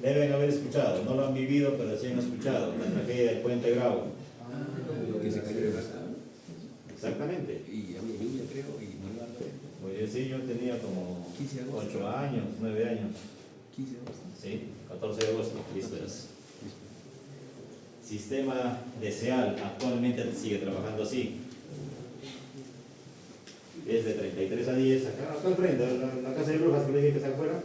A: Deben haber escuchado, no lo han vivido, pero sí han escuchado, la tragedia del puente Grau.
B: Que se cayó de casa.
A: Exactamente.
B: Y había lluvia, creo, y no iba a ver.
A: Oye, sí, yo tenía como
B: 15 de agosto.
A: 8 años, 9 años.
B: 15 de agosto.
A: Sí, 14 de agosto, vísperas. Sistema de SEAL actualmente sigue trabajando así. Es de 33 a 10, acá al frente, la casa de brujas que le dije que está afuera.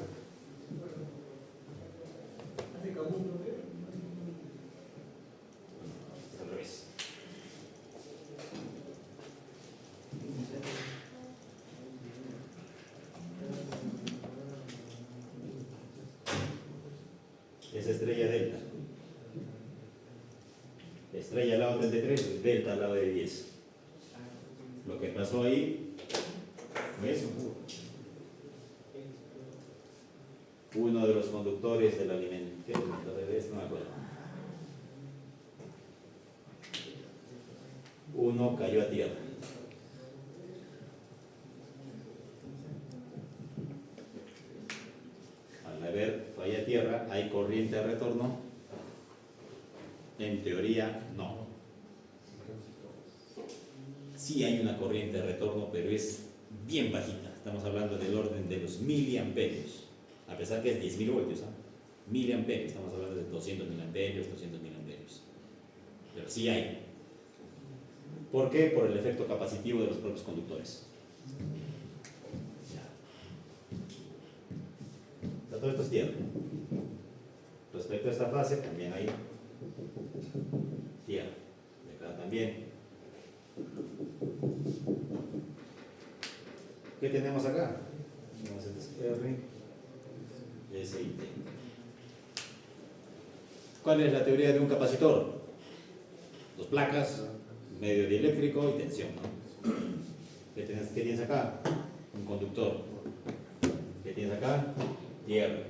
A: Al revés. Es estrella delta. Estrella al lado 33, delta al lado de 10. Lo que pasó ahí fue eso. Uno de los conductores del alimento, no me acuerdo. Uno cayó a tierra. Al haber falla a tierra, ¿hay corriente de retorno? En teoría, no. sí hay una corriente de retorno, pero es bien bajita. Estamos hablando del orden de los miliamperios, a pesar que es 10.000 voltios, ¿ah? Miliamperios, estamos hablando de 200 miliamperios, 300 miliamperios. Pero sí hay. ¿Por qué? Por el efecto capacitivo de los propios conductores. Ya. O sea, todo esto es tierra. Respecto a esta fase, también hay tierra. De acá también. ¿Qué tenemos acá? Tenemos R, S y T. ¿Cuál es la teoría de un capacitor? Dos placas, medio dieléctrico y tensión, ¿no? ¿Qué tienes acá? Un conductor. ¿Qué tienes acá? Tierra.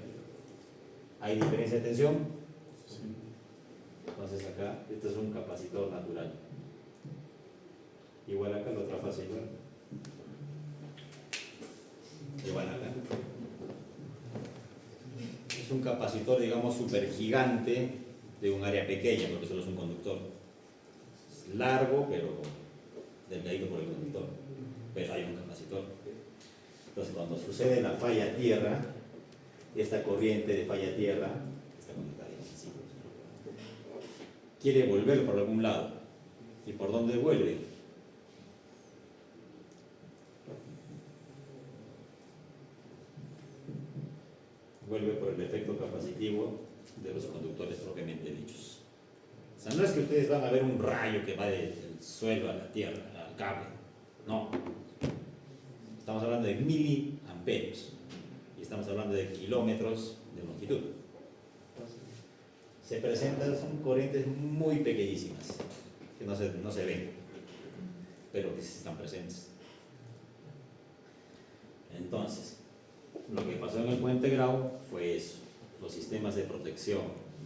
A: ¿Hay diferencia de tensión? Sí. Entonces acá, este es un capacitor natural. Igual acá, la otra fase igual. Igual acá. Es un capacitor, digamos, super gigante de un área pequeña, porque solo es un conductor. Es largo, pero delgadito por el conductor. Pero hay un capacitor. Entonces, cuando sucede la falla tierra, esta corriente de falla tierra está conectada así. Quiere volver por algún lado. ¿Y por dónde vuelve? Vuelve por el efecto capacitivo de los conductores propiamente dichos. O sea, no es que ustedes van a ver un rayo que va del suelo a la tierra, al cable. No. Estamos hablando de miliamperios. Y estamos hablando de kilómetros de longitud. Se presentan, son corrientes muy pequeñísimas, que no se ven, pero que sí están presentes. Entonces, lo que pasó en el puente Grau fue eso. Los sistemas de protección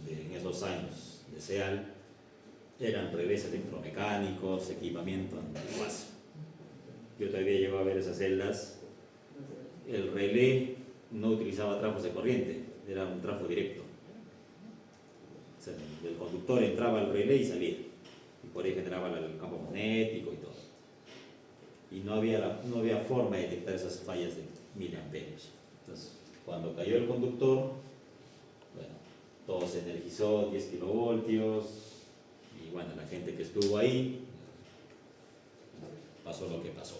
A: en esos años de SEAL eran relés electromecánicos, equipamiento antiguazo. Yo todavía llego a ver esas celdas. El relé no utilizaba trafos de corriente, era un trafo directo. O sea, el conductor entraba al relé y salía, y por ahí generaba el campo magnético y todo. Y no había forma de detectar esas fallas de miliamperios. Entonces, cuando cayó el conductor, bueno, todo se energizó, 10 kilovoltios, y bueno, la gente que estuvo ahí, pasó lo que pasó.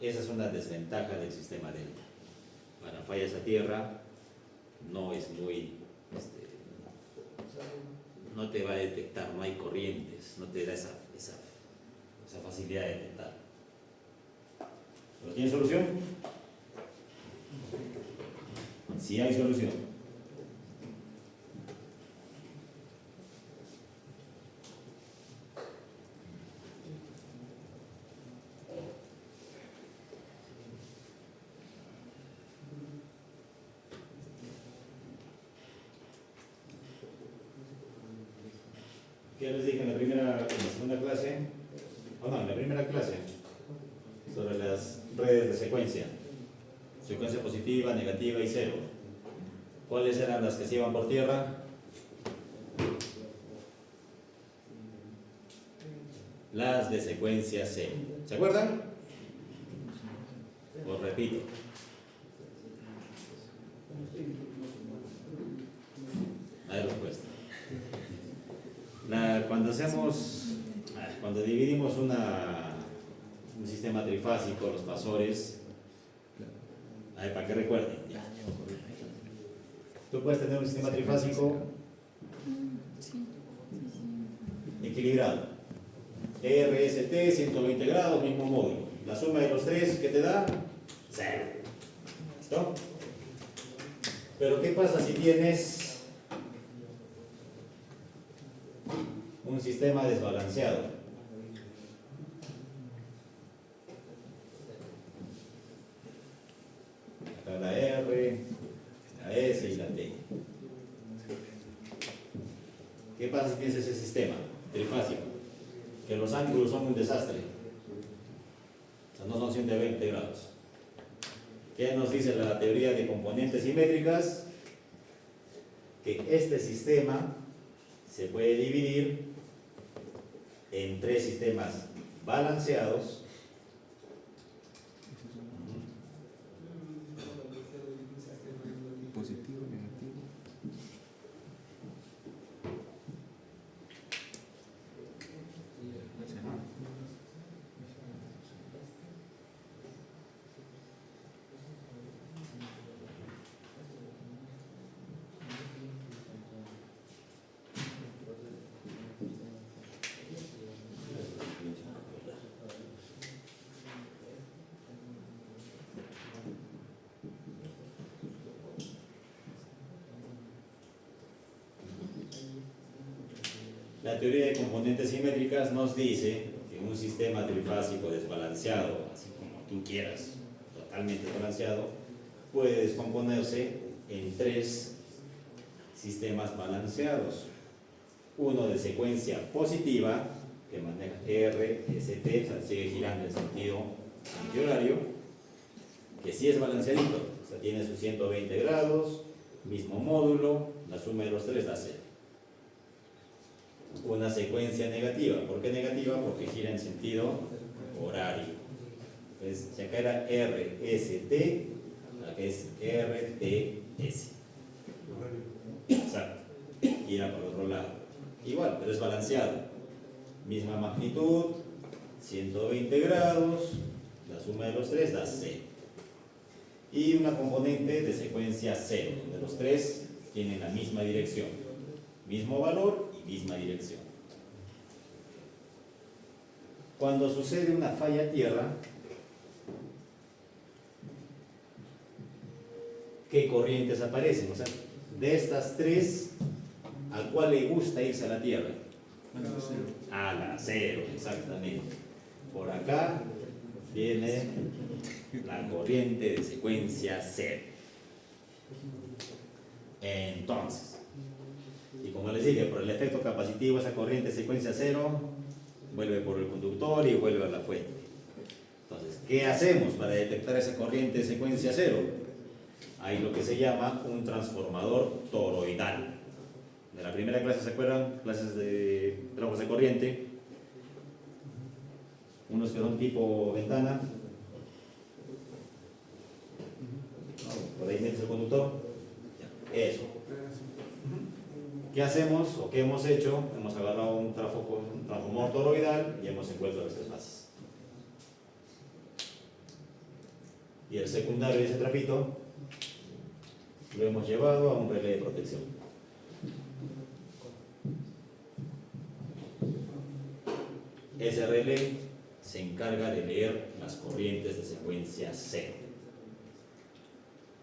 A: Esa es una desventaja del sistema Delta. Para fallas a tierra, no es muy, no te va a detectar, no hay corrientes, no te da esa facilidad de detectar. ¿Pero tiene solución? Sí hay solución. ¿Qué les dije en la segunda clase? En la primera clase, sobre las redes de secuencia positiva, negativa y cero. ¿Cuáles eran las que se iban por tierra? Las de secuencia cero. ¿Se acuerdan? Os repito. No hay respuesta. Cuando dividimos un sistema trifásico, los fasores, para que recuerden, ya. Tú puedes tener un sistema trifásico equilibrado. RST, 120 grados, mismo módulo. La suma de los tres, ¿qué te da? 0. ¿Listo? Pero ¿qué pasa si tienes un sistema desbalanceado? Acá la R, la S y la T. ¿Qué pasa si tienes ese sistema trifásico? Que los ángulos son un desastre. O sea, no son 120 grados. ¿Qué nos dice la teoría de componentes simétricas? Que este sistema se puede dividir en tres sistemas balanceados.
B: Positivo, negativo.
A: La teoría de componentes simétricas nos dice que un sistema trifásico desbalanceado, así como tú quieras, totalmente balanceado, puede descomponerse en tres sistemas balanceados. Uno de secuencia positiva, que maneja R, S, T, o sea, sigue girando en sentido antihorario, que sí es balanceadito, o sea, tiene sus 120 grados, mismo módulo, la suma de los tres da 0. Una secuencia negativa. ¿Por qué negativa? Porque gira en sentido horario. Entonces, si acá era RST, acá es RTS. Exacto. Gira por otro lado. Igual, pero es balanceado. Misma magnitud, 120 grados, la suma de los tres da 0. Y una componente de secuencia 0, donde los tres tienen la misma dirección. Mismo valor y misma dirección. Cuando sucede una falla a tierra, ¿qué corrientes aparecen? O sea, de estas tres, ¿a cuál le gusta irse a la tierra? A la 0, exactamente. Por acá viene la corriente de secuencia 0. Entonces, y como les dije, por el efecto capacitivo, esa corriente de secuencia 0 vuelve por el conductor y vuelve a la fuente. Entonces, ¿qué hacemos para detectar esa corriente de secuencia 0? Hay lo que se llama un transformador toroidal. De la primera clase, ¿se acuerdan? Clases de trabajos de corriente. Unos que son tipo ventana. Por ahí metes el conductor. Eso. ¿Qué hacemos o qué hemos hecho? Hemos agarrado un transformador toroidal y hemos envuelto las tres fases. Y el secundario de ese trapito lo hemos llevado a un relé de protección. Ese relé se encarga de leer las corrientes de secuencia 0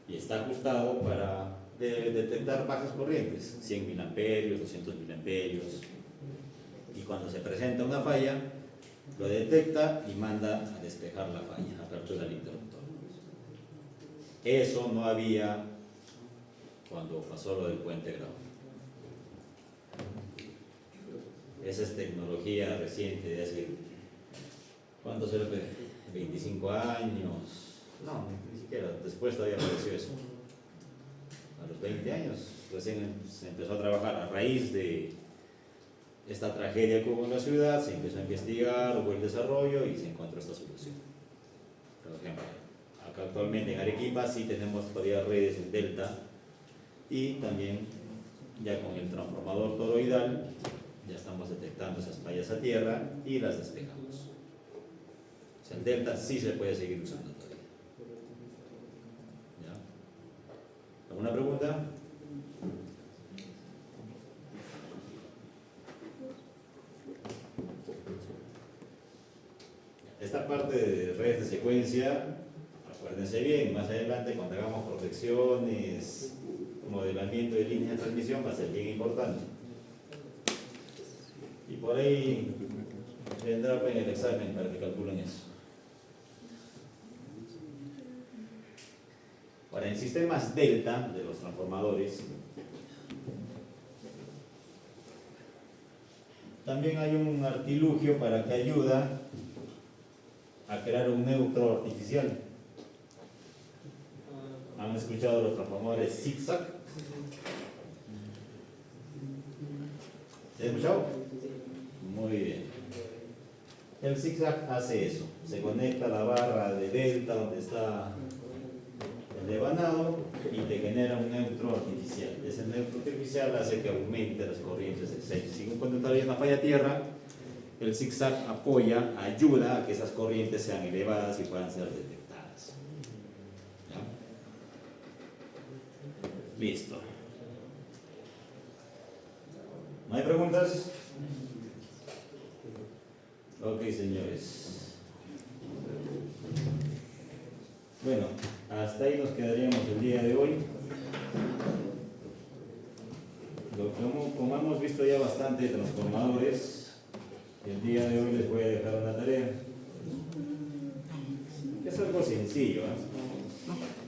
A: y está ajustado para detectar bajas corrientes, 100 miliamperios, 200 miliamperios, y cuando se presenta una falla lo detecta y manda a despejar la falla, apertura el interruptor. Eso no había cuando pasó lo del puente Grau. Esa es tecnología reciente de hace, ¿cuánto será? 25 años, no, ni siquiera, después todavía apareció eso. A los 20 años recién se empezó a trabajar a raíz de esta tragedia que hubo en la ciudad, se empezó a investigar, hubo el desarrollo y se encontró esta solución. Por ejemplo, acá actualmente en Arequipa sí tenemos todavía redes en delta y también ya con el transformador toroidal ya estamos detectando esas fallas a tierra y las despejamos. O sea, el delta sí se puede seguir usando todavía. ¿Ya? ¿Alguna pregunta? Esta parte de redes de secuencia, acuérdense bien, más adelante cuando hagamos protecciones, modelamiento de líneas de transmisión va a ser bien importante. Y por ahí vendrá en el examen para que calculen eso. Ahora, en sistemas delta de los transformadores, también hay un artilugio para que ayuda a crear un neutro artificial. ¿Han escuchado los transformadores zigzag? ¿Se han escuchado? Muy bien. El zigzag hace eso, se conecta a la barra de delta donde está el devanado y te genera un neutro artificial. Ese neutro artificial hace que aumente las corrientes del sello. Si cuando está bien una falla tierra, el zigzag apoya, ayuda a que esas corrientes sean elevadas y puedan ser detectadas. ¿Ya? Listo. ¿No hay preguntas? Ok, señores. Bueno, hasta ahí nos quedaríamos el día de hoy. Como hemos visto ya bastante de transformadores, el día de hoy les voy a dejar una tarea. Es algo sencillo, ¿eh?